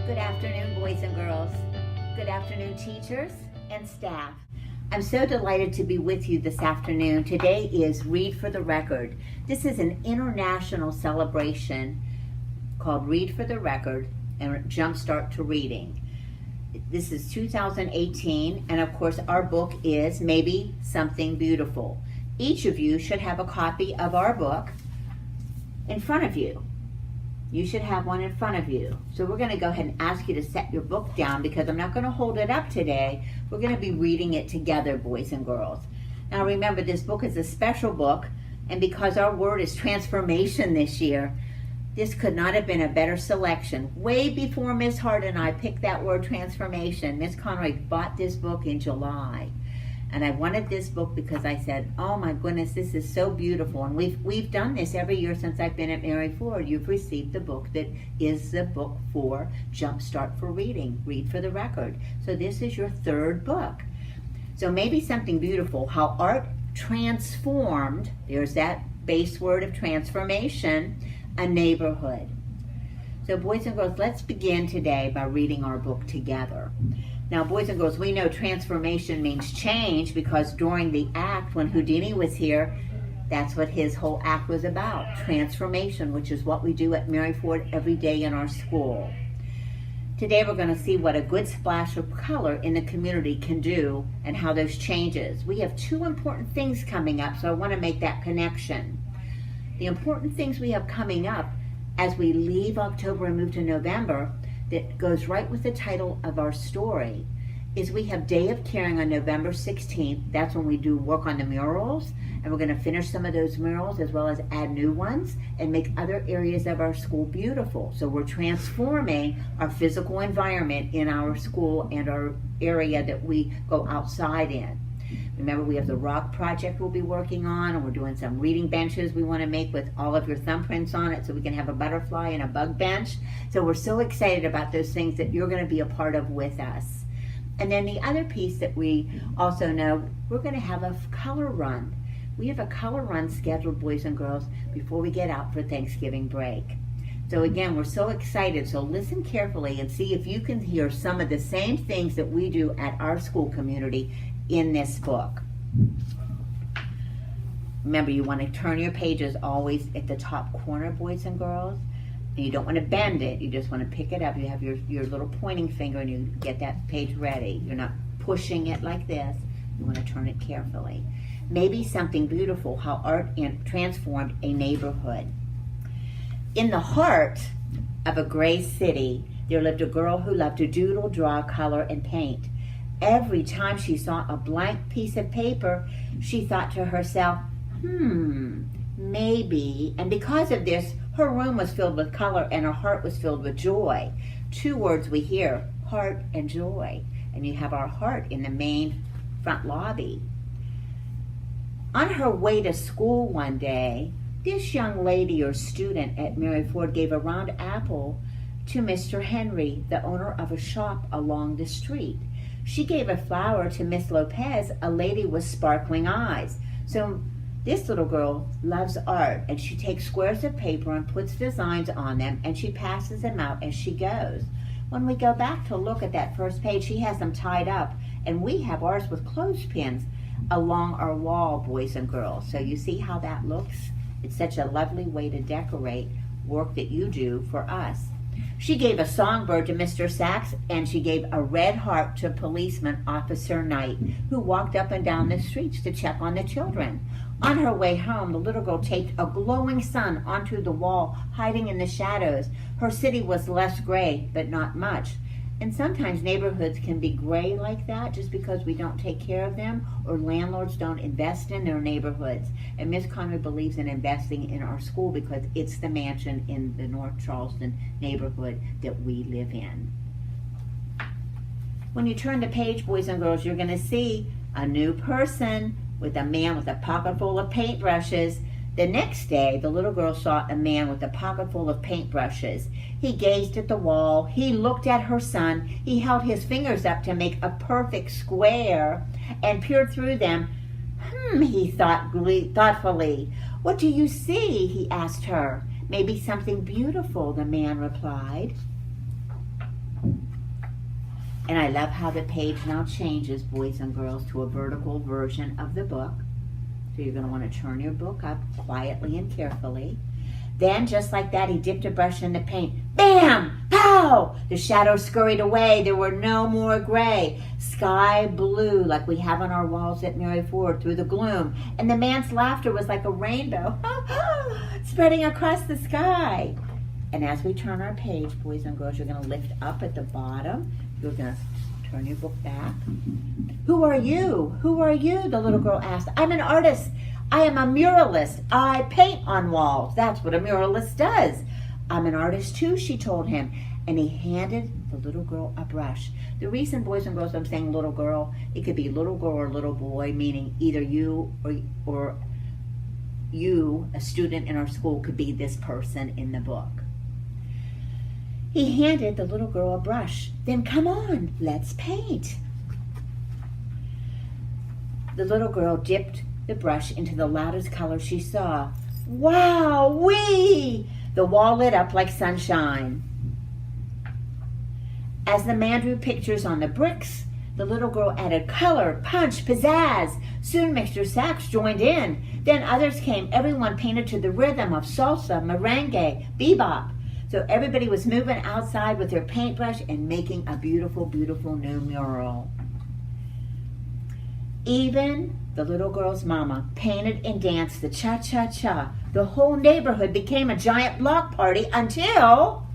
Good afternoon, boys and girls. Good afternoon, teachers and staff. I'm so delighted to be with you this afternoon. Today is Read for the Record. This is an international celebration called Read for the Record and Jumpstart to Reading. This is 2018, and of course our book is Maybe Something Beautiful. Each of you should have a copy of our book in front of you. You should have one in front of you. So we're going to go ahead and ask you to set your book down because I'm not going to hold it up today. We're going to be reading it together, boys and girls. Now remember, this book is a special book, and because our word is transformation this year, this could not have been a better selection. Way before Miss Hart and I picked that word transformation, Miss Conroy bought this book in July. And I wanted this book because I said, oh my goodness, this is so beautiful. And we've done this every year since I've been at Mary Ford. You've received the book that is the book for Jumpstart for Reading, Read for the Record. So this is your third book. So maybe something beautiful, how art transformed, there's that base word of transformation, a neighborhood. So boys and girls, let's begin today by reading our book together. Now, boys and girls, we know transformation means change because during the act, when Houdini was here, that's what his whole act was about, transformation, which is what we do at Mary Ford every day in our school. Today, we're going to see what a good splash of color in the community can do and how those changes. We have two important things coming up, so I want to make that connection. The important things we have coming up as we leave October and move to November that goes right with the title of our story is we have Day of Caring on November 16th. That's when we do work on the murals, and we're going to finish some of those murals as well as add new ones and make other areas of our school beautiful. So we're transforming our physical environment in our school and our area that we go outside in. Remember, we have the rock project we'll be working on, and we're doing some reading benches we want to make with all of your thumbprints on it so we can have a butterfly and a bug bench. So we're so excited about those things that you're going to be a part of with us. And then the other piece that we also know, we're going to have a color run. We have a color run scheduled, boys and girls, before we get out for Thanksgiving break. So again, we're so excited. So listen carefully and see if you can hear some of the same things that we do at our school community in this book. Remember, you want to turn your pages always at the top corner, boys and girls. And you don't want to bend it. You just want to pick it up. You have your little pointing finger and you get that page ready. You're not pushing it like this. You want to turn it carefully. Maybe something beautiful, how art transformed a neighborhood. In the heart of a gray city, there lived a girl who loved to doodle, draw, color, and paint. Every time she saw a blank piece of paper, she thought to herself, maybe. And because of this, her room was filled with color and her heart was filled with joy. Two words we hear, heart and joy. And you have our heart in the main front lobby. On her way to school one day, this young lady or student at Mary Ford gave a round apple to Mr. Henry, the owner of a shop along the street. She gave a flower to Miss Lopez, a lady with sparkling eyes. So this little girl loves art, and she takes squares of paper and puts designs on them, and she passes them out as she goes. When we go back to look at that first page, she has them tied up, and we have ours with clothespins along our wall, boys and girls. So you see how that looks? It's such a lovely way to decorate work that you do for us. She gave a songbird to Mr. Sachs, and she gave a red heart to policeman Officer Knight, who walked up and down the streets to check on the children. On her way home, the little girl taped a glowing sun onto the wall, hiding in the shadows. Her city was less gray, but not much. And sometimes neighborhoods can be gray like that just because we don't take care of them or landlords don't invest in their neighborhoods. And Miss Conroy believes in investing in our school because it's the mansion in the North Charleston neighborhood that we live in. When you turn the page, boys and girls, you're going to see a new person with a man with a pocket full of paintbrushes. The next day, the little girl saw a man with a pocket full of paintbrushes. He gazed at the wall. He looked at her son. He held his fingers up to make a perfect square and peered through them. He thought thoughtfully. What do you see? He asked her. Maybe something beautiful, the man replied. And I love how the page now changes, boys and girls, to a vertical version of the book. So you're going to want to turn your book up quietly and carefully. Then, just like that, he dipped a brush in the paint. Bam! Pow! The shadows scurried away. There were no more gray. Sky blue, like we have on our walls at Mary Ford, through the gloom. And the man's laughter was like a rainbow, spreading across the sky. And as we turn our page, boys and girls, you're going to lift up at the bottom. You're going to turn your book back. Who are you? Who are you? The little girl asked. I'm an artist. I am a muralist. I paint on walls. That's what a muralist does. I'm an artist too, she told him. And he handed the little girl a brush. The reason, boys and girls, I'm saying little girl, it could be little girl or little boy, meaning either you or you, a student in our school, could be this person in the book. He handed the little girl a brush. Then come on, let's paint. The little girl dipped the brush into the loudest color she saw. Wow-wee! The wall lit up like sunshine. As the man drew pictures on the bricks, the little girl added color, punch, pizzazz. Soon mixture sacks joined in. Then others came. Everyone painted to the rhythm of salsa, merengue, bebop. So everybody was moving outside with their paintbrush and making a beautiful, beautiful new mural. Even the little girl's mama painted and danced the cha-cha-cha. The whole neighborhood became a giant block party until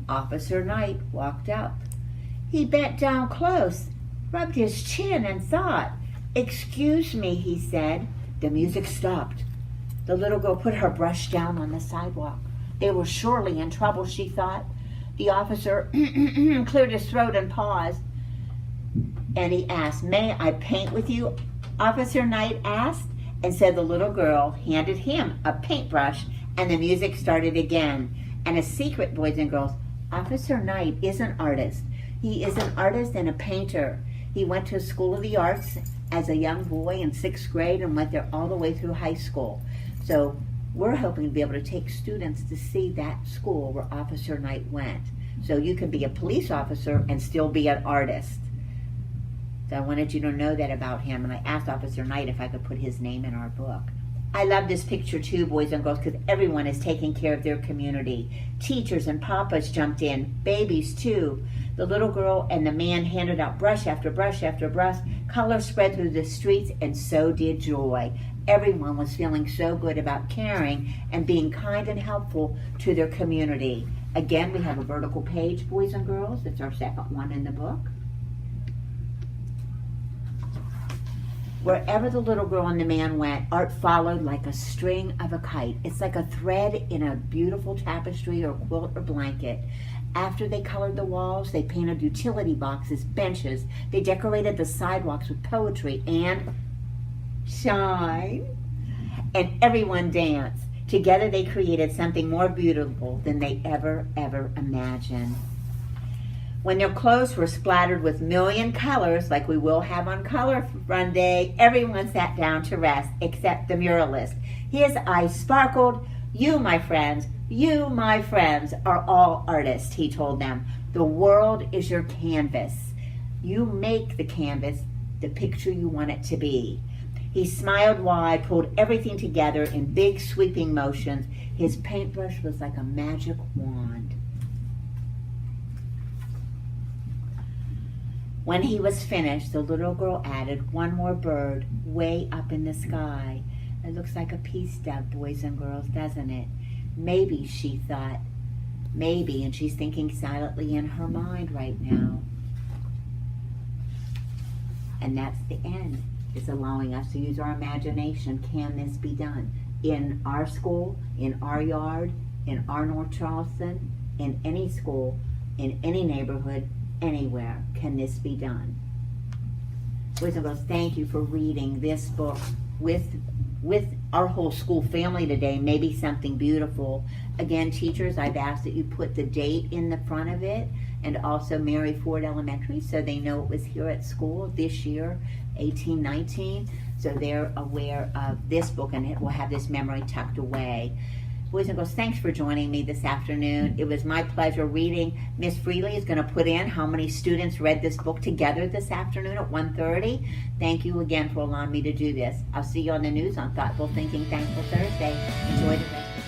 Officer Knight walked up. He bent down close, rubbed his chin and thought. Excuse me, he said. The music stopped. The little girl put her brush down on the sidewalk. They were surely in trouble, she thought. The officer cleared his throat and paused. And he asked, may I paint with you? Officer Knight asked, and said the little girl handed him a paintbrush, and the music started again. And a secret, boys and girls, Officer Knight is an artist. He is an artist and a painter. He went to School of the Arts as a young boy in 6th grade and went there all the way through high school. So we're hoping to be able to take students to see that school where Officer Knight went. So you can be a police officer and still be an artist. So I wanted you to know that about him, and I asked Officer Knight if I could put his name in our book. I love this picture too, boys and girls, because everyone is taking care of their community. Teachers and papas jumped in, babies too. The little girl and the man handed out brush after brush after brush. Color spread through the streets, and so did joy. Everyone was feeling so good about caring and being kind and helpful to their community. Again, we have a vertical page, boys and girls. It's our second one in the book. Wherever the little girl and the man went, art followed like a string of a kite. It's like a thread in a beautiful tapestry or quilt or blanket. After they colored the walls, they painted utility boxes, benches. They decorated the sidewalks with poetry and shine. And everyone danced. Together they created something more beautiful than they ever imagined. When their clothes were splattered with million colors, like we will have on Color Run Day, everyone sat down to rest except the muralist. His eyes sparkled. You, my friends, are all artists, he told them. The world is your canvas. You make the canvas the picture you want it to be. He smiled wide, pulled everything together in big sweeping motions. His paintbrush was like a magic wand. When he was finished, the little girl added one more bird way up in the sky. It looks like a peace dove, boys and girls, doesn't it? Maybe, she thought. Maybe, and she's thinking silently in her mind right now. And that's the end. It's allowing us to use our imagination. Can this be done? In our school, in our yard, in our North Charleston, in any school, in any neighborhood, anywhere. Can this be done? Boys and girls, thank you for reading this book with our whole school family today. Maybe something beautiful. Again, teachers, I've asked that you put the date in the front of it, and also Mary Ford Elementary, so they know it was here at school this year, 1819, so they're aware of this book, and it will have this memory tucked away. Boys and girls, thanks for joining me this afternoon. It was my pleasure reading. Miss Freely is going to put in how many students read this book together this afternoon at 1:30. Thank you again for allowing me to do this. I'll see you on the news on Thoughtful Thinking Thankful Thursday. Enjoy the rest.